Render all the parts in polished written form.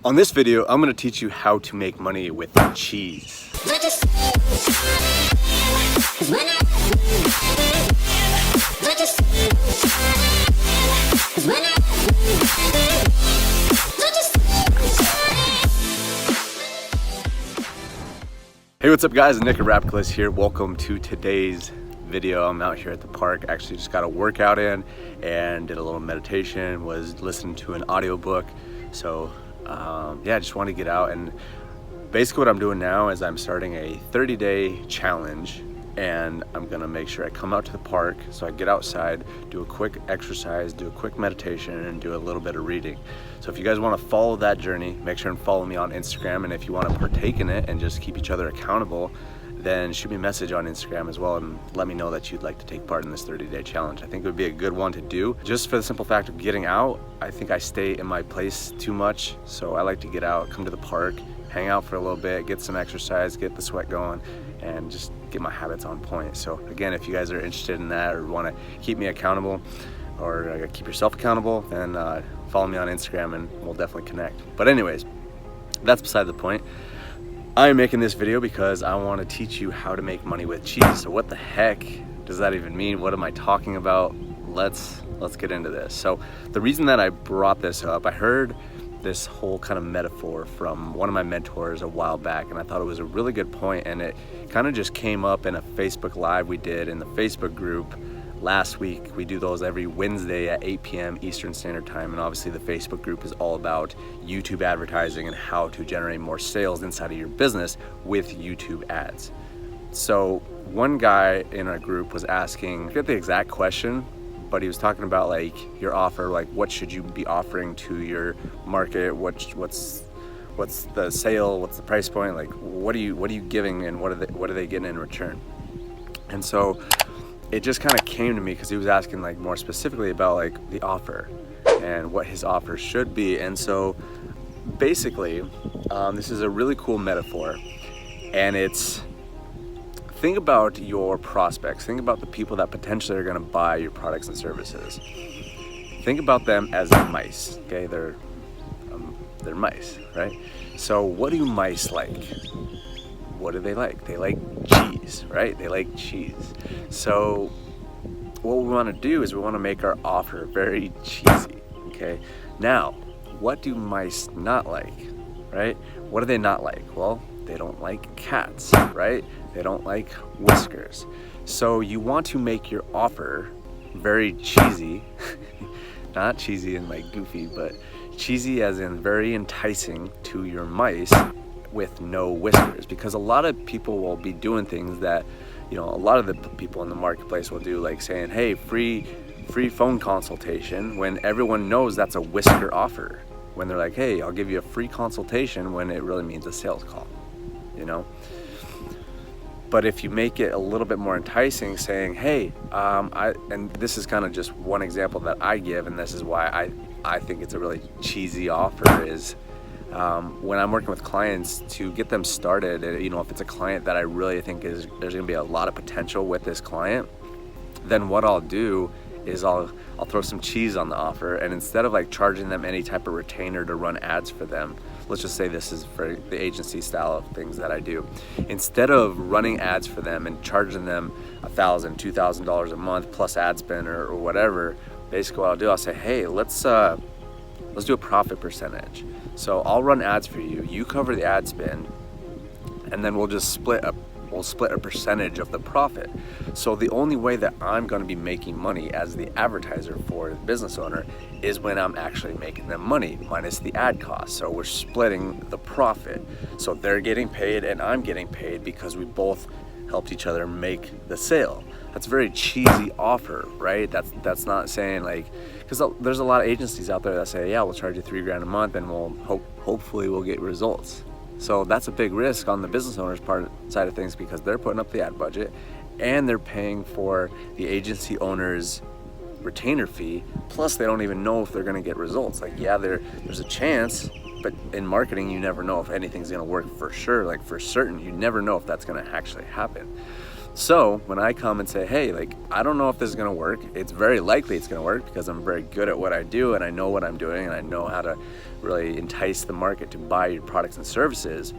On this video, I'm going to teach you how to make money with cheese. Hey, what's up guys? Nick Rapkalis here. Welcome to today's video. I'm out here at the park. Actually just got a workout in and did a little meditation, was listening to an audiobook. So yeah, I just want to get out, and basically what I'm doing now is I'm starting a 30-day challenge, and I'm gonna make sure I come out to the park, so I get outside, do a quick exercise, do a quick meditation, and do a little bit of reading. So if you guys want to follow that journey, make sure and follow me on Instagram, and if you want to partake in it and just keep each other accountable, then shoot me a message on Instagram as well and let me know that you'd like to take part in this 30-day challenge. I think it would be a good one to do, just for the simple fact of getting out. I think I stay in my place too much, so I like to get out, come to the park, hang out for a little bit, get some exercise, get the sweat going, and just get my habits on point. So again, if you guys are interested in that or want to keep me accountable or keep yourself accountable, then follow me on Instagram and we'll definitely connect. But anyways, that's beside the point. I'm making this video because I want to teach you how to make money with cheese. So what the heck does that even mean? What am I talking about? Let's get into this. So the reason that I brought this up, I heard this whole kind of metaphor from one of my mentors a while back, and I thought it was a really good point, and it kind of just came up in a Facebook Live we did in the Facebook group last week. We do those every Wednesday at 8 p.m. Eastern Standard Time, and obviously the Facebook group is all about YouTube advertising and how to generate more sales inside of your business with YouTube ads. So one guy in our group was asking, I forget the exact question, but he was talking about like your offer, like what should you be offering to your market, what's the sale, what's the price point, like what are you giving, and what are they getting in return? And so it just kind of came to me because he was asking like more specifically about like the offer and what his offer should be. And so basically this is a really cool metaphor, and it's, think about your prospects, think about the people that potentially are going to buy your products and services. Think about them as mice. Okay, they're mice, right? So what do mice like? What do they like? They like cheese, right? They like cheese. So what we want to do is we want to make our offer very cheesy. Okay, now what do mice not like, right? What do they not like? Well, they don't like cats, right? They don't like whiskers. So you want to make your offer very cheesy, not cheesy and like goofy, but cheesy as in very enticing to your mice with no whiskers, because a lot of people will be doing things that, you know, a lot of the people in the marketplace will do, like saying, hey, free phone consultation, when everyone knows that's a whisker offer. When they're like, hey, I'll give you a free consultation, when it really means a sales call, you know? But if you make it a little bit more enticing, saying, hey, and this is kind of just one example that I give, and this is why I think it's a really cheesy offer, is when I'm working with clients to get them started, you know, if it's a client that I really think there's gonna be a lot of potential with this client, then what I'll do is I'll throw some cheese on the offer, and instead of like charging them any type of retainer to run ads for them, let's just say this is for the agency style of things that I do. Instead of running ads for them and charging them $1,000, $2,000 a month plus ad spend or whatever, basically what I'll do, I'll say, hey, let's do a profit percentage. So I'll run ads for you, you cover the ad spend, and then we'll just split a percentage of the profit. So the only way that I'm going to be making money as the advertiser for the business owner is when I'm actually making them money minus the ad cost. So we're splitting the profit. So they're getting paid and I'm getting paid because we both helped each other make the sale. That's a very cheesy offer, right? That's not saying like, because there's a lot of agencies out there that say, yeah, we'll charge you $3,000 a month and hopefully we'll get results. So that's a big risk on the business owner's side of things, because they're putting up the ad budget and they're paying for the agency owner's retainer fee, plus they don't even know if they're gonna get results. Like, yeah, there's a chance, but in marketing you never know if anything's gonna work for sure, like for certain. You never know if that's gonna actually happen. So when I come and say, hey, like, I don't know if this is gonna work, it's very likely it's gonna work because I'm very good at what I do and I know what I'm doing and I know how to really entice the market to buy your products and services,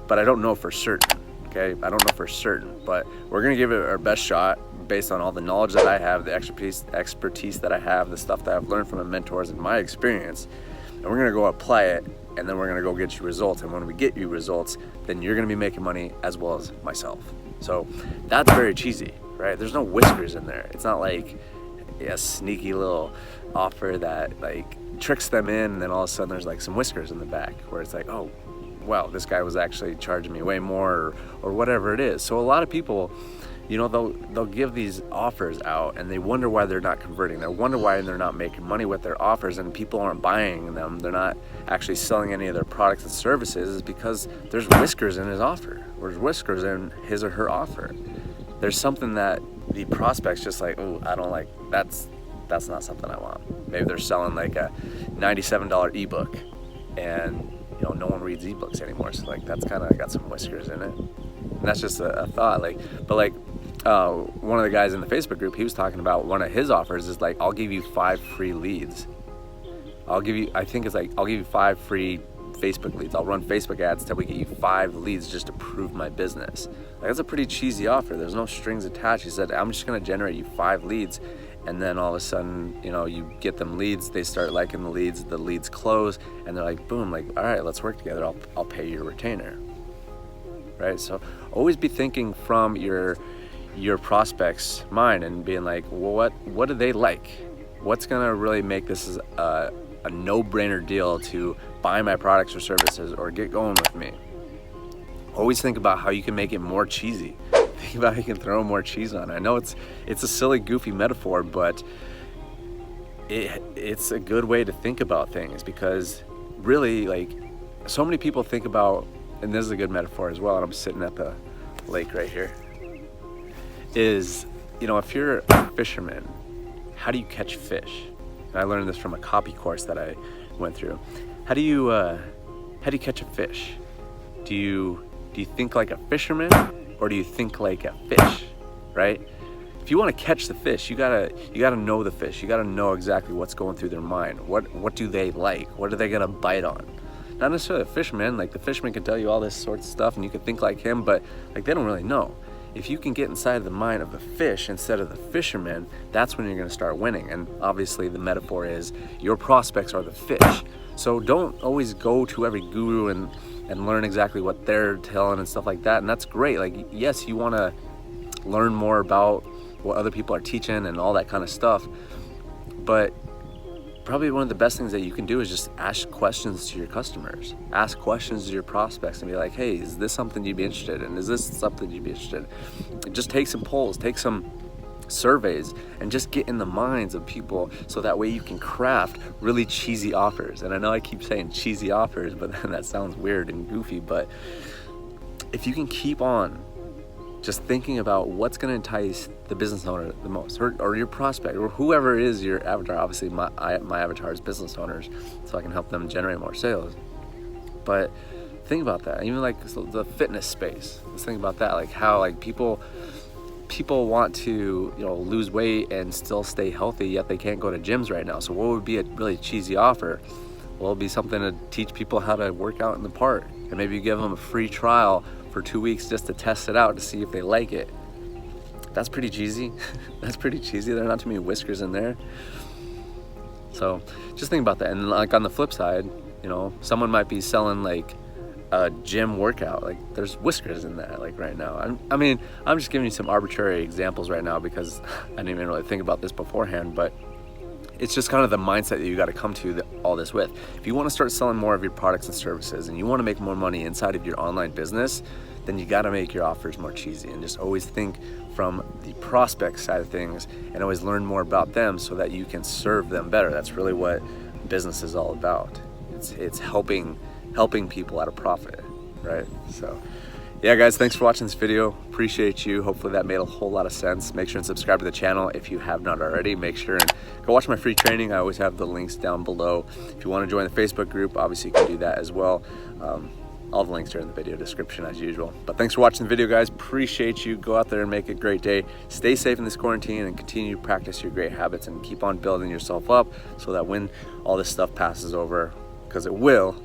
but I don't know for certain, okay? I don't know for certain, but we're gonna give it our best shot based on all the knowledge that I have, the expertise that I have, the stuff that I've learned from my mentors and my experience, and we're gonna go apply it, and then we're gonna go get you results. And when we get you results, then you're gonna be making money as well as myself. So that's very cheesy, right? There's no whiskers in there. It's not like a sneaky little offer that like tricks them in, and then all of a sudden there's like some whiskers in the back where it's like, oh, wow, this guy was actually charging me way more, or whatever it is. So a lot of people, you know, they'll give these offers out and they wonder why they're not converting. They wonder why they're not making money with their offers and people aren't buying them. They're not actually selling any of their products and services, is because there's whiskers in his offer. There's whiskers in his or her offer. There's something that the prospect's just like, oh, I don't like, that's not something I want. Maybe they're selling like a $97 ebook and you know, no one reads ebooks anymore. So like that's kind of got some whiskers in it. And that's just a thought. Like, but like, one of the guys in the Facebook group, he was talking about one of his offers is like, I'll give you 5 free leads. I'll give you 5 free Facebook leads. I'll run Facebook ads till we get you 5 leads just to prove my business. Like, that's a pretty cheesy offer. There's no strings attached. He said, I'm just gonna generate you 5 leads. And then all of a sudden, you know, you get them leads, they start liking the leads close, and they're like, boom, like, all right, let's work together. I'll pay your retainer, right? So always be thinking from your prospect's mind and being like, well, what do they like? What's gonna really make this a no-brainer deal to buy my products or services or get going with me? Always think about how you can make it more cheesy. Think about how you can throw more cheese on it. I know it's a silly, goofy metaphor, but it's a good way to think about things, because really, like, so many people think about, and this is a good metaphor as well, and I'm sitting at the lake right here, is, you know, if you're a fisherman, how do you catch fish? And I learned this from a copy course that I went through. How do you catch a fish? Do you think like a fisherman, or do you think like a fish, right? If you want to catch the fish, you gotta know the fish. You gotta know exactly what's going through their mind. What do they like? What are they gonna bite on? Not necessarily a fisherman. Like, the fisherman can tell you all this sort of stuff, and you can think like him, but like, they don't really know. If you can get inside the mind of the fish instead of the fisherman, that's when you're gonna start winning. And obviously the metaphor is your prospects are the fish. So don't always go to every guru and learn exactly what they're telling and stuff like that. And that's great. Like, yes, you wanna learn more about what other people are teaching and all that kind of stuff. But probably one of the best things that you can do is just ask questions to your customers. Ask questions to your prospects and be like, hey, is this something you'd be interested in? Is this something you'd be interested in? Just take some polls, take some surveys, and just get in the minds of people, so that way you can craft really cheesy offers. And I know I keep saying cheesy offers, but then that sounds weird and goofy, but if you can keep on just thinking about what's going to entice the business owner the most, or your prospect, or whoever is your avatar. Obviously my avatar is business owners, so I can help them generate more sales. But think about that. Even like the fitness space, let's think about that. Like, how like people want to, you know, lose weight and still stay healthy, yet they can't go to gyms right now. So what would be a really cheesy offer? Well, it'd be something to teach people how to work out in the park, and maybe you give them a free trial for 2 weeks just to test it out to see if they like it. That's pretty cheesy. That's pretty cheesy. There are not too many whiskers in there. So just think about that. And like, on the flip side, you know, someone might be selling like a gym workout. Like, there's whiskers in that, like, right now. I mean, I'm just giving you some arbitrary examples right now because I didn't even really think about this beforehand, but it's just kind of the mindset that you got to come to all this with. If you want to start selling more of your products and services, and you want to make more money inside of your online business, then you got to make your offers more cheesy, and just always think from the prospect side of things, and always learn more about them so that you can serve them better. That's really what business is all about. It's helping people at a profit, right? So yeah, guys, thanks for watching this video. Appreciate you. Hopefully that made a whole lot of sense. Make sure and subscribe to the channel if you have not already. Make sure and go watch my free training. I always have the links down below. If you want to join the Facebook group, obviously you can do that as well. All the links are in the video description as usual. But thanks for watching the video, guys. Appreciate you. Go out there and make a great day. Stay safe in this quarantine and continue to practice your great habits and keep on building yourself up so that when all this stuff passes over, because it will,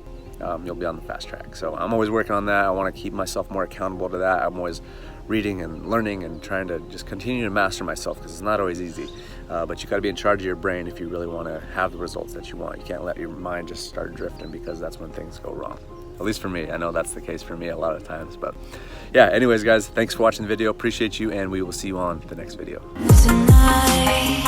you'll be on the fast track. So I'm always working on that. I want to keep myself more accountable to that. I'm always reading and learning and trying to just continue to master myself, because it's not always easy. But you got to be in charge of your brain if you really want to have the results that you want. You can't let your mind just start drifting, because that's when things go wrong. At least for me. I know that's the case for me a lot of times. But yeah, anyways, guys, thanks for watching the video. Appreciate you, and we will see you on the next video. Tonight.